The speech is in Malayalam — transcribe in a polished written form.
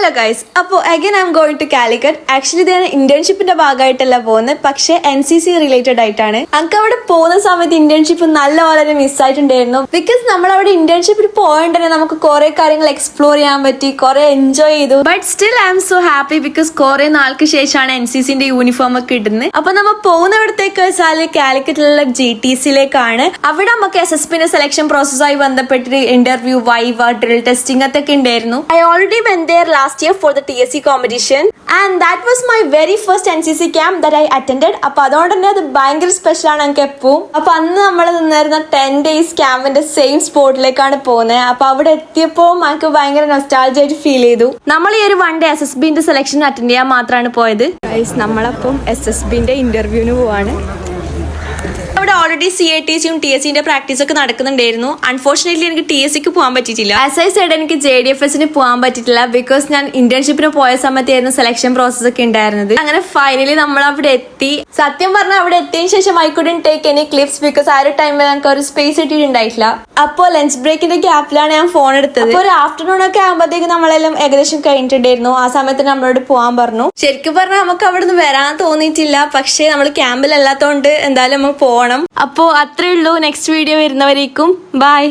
ഹലോ ഗൈസ്, അപ്പോൾ again I am going to Calicut. Actually ഇത് ഞാൻ ഇന്റേൺഷിപ്പിന്റെ ഭാഗമായിട്ടല്ല പോകുന്നത്, പക്ഷേ NCC റിലേറ്റഡ് ആയിട്ടാണ്. നമുക്ക് അവിടെ പോകുന്ന സമയത്ത് ഇന്റേൺഷിപ്പ് നല്ല വളരെ മിസ്സായിട്ടുണ്ടായിരുന്നു. ബിക്കോസ് നമ്മൾ അവിടെ ഇന്റേൺഷിപ്പിൽ പോയതുകൊണ്ട് നമുക്ക് കുറെ കാര്യങ്ങൾ എക്സ്പ്ലോർ ചെയ്യാൻ പറ്റി, കുറെ എൻജോയ് ചെയ്തു. But still I M so happy because കുറെ നാൾക്ക് ശേഷമാണ് NCCന്റെ യൂണിഫോം ഒക്കെ ഇടുന്നത്. അപ്പൊ നമ്മൾ പോകുന്നിടത്തേക്ക് വെച്ചാൽ കാലിക്കറ്റിലുള്ള GTCയിലേക്കാണ്. അവിടെ നമുക്ക് SSBന്റെ സെലക്ഷൻ പ്രോസസ്സായി ബന്ധപ്പെട്ടിട്ട് ഇന്റർവ്യൂ, വൈവ, ഡ്രിൽ ടെസ്റ്റിംഗ് അതൊക്കെ ഉണ്ടായിരുന്നു. I already went there last year for the TSC competition and that was my very first NCC camp that I attended. അപ്പൊ അതുകൊണ്ട് തന്നെ അത് ഭയങ്കര സ്പെഷ്യൽ ആണ് എനിക്ക് എപ്പോഴും. അപ്പൊ അന്ന് നമ്മൾ നിന്നിരുന്ന 10 days ക്യാമ്പിന്റെ സെയിം സ്പോട്ടിലേക്കാണ് പോകുന്നത്. അപ്പൊ അവിടെ എത്തിയപ്പോൾ എനിക്ക് ഭയങ്കര നൊസ്റ്റാൾജിയ ആയിട്ട് ഫീൽ ചെയ്തു. നമ്മൾ ഈ ഒരു 1 day SSBന്റെ സെലക്ഷൻ അറ്റൻഡ് ചെയ്യാൻ മാത്രമാണ് പോയത്. നമ്മളപ്പം SSBന്റെ ഇന്റർവ്യൂവിന് പോവാണ്. അവിടെ ഓൾറെഡി CATCയും TSCന്റെ പ്രാക്ടീസ് ഒക്കെ നടക്കുന്നുണ്ടായിരുന്നു. അൺഫോർച്ചുനേറ്റ്ലി എനിക്ക് TSCക്ക് പോകാൻ പറ്റിയിട്ടില്ല. ആസ് ഐ സൈഡ് എനിക്ക് JDFSന് പോകാൻ പറ്റിയിട്ടില്ല ബിക്കോസ് ഞാൻ ഇന്റേൺഷിപ്പിന് പോയ സമയത്തായിരുന്നു സെലക്ഷൻ പ്രോസസ് ഒക്കെ ഉണ്ടായിരുന്നത്. അങ്ങനെ ഫൈനലി നമ്മൾ അവിടെ എത്തി. സത്യം പറഞ്ഞാൽ അവിടെ എത്തിയതിനു ശേഷം I couldn't take any clips because ആ ഒരു ടൈമിൽ ഞങ്ങൾക്ക് ഒരു സ്പേസ് കിട്ടിയിട്ടുണ്ടായിട്ടില്ല. അപ്പോൾ ലഞ്ച് ബ്രേക്കിന്റെ ഗ്യാപ്പിലാണ് ഞാൻ ഫോൺ എടുത്തത്. അപ്പോൾ ഒരു ആഫ്റ്റർനൂൺ ഒക്കെ ആകുമ്പോഴത്തേക്ക് നമ്മളെല്ലാം ഏകദേശം കഴിഞ്ഞിട്ടുണ്ടായിരുന്നു. ആ സമയത്ത് നമ്മളോട് പോകാൻ പറഞ്ഞു. ശരിക്കും പറഞ്ഞാൽ നമുക്ക് അവിടെ നിന്ന് വരാൻ തോന്നിയിട്ടില്ല, പക്ഷേ നമ്മൾ ക്യാമ്പിൽ അല്ലാത്തതുകൊണ്ട് എന്തായാലും നമുക്ക് പോകണം. അപ്പോൾ അത്രേ ഉള്ളൂ. നെക്സ്റ്റ് വീഡിയോ വരുന്നവരേക്കും ബൈ.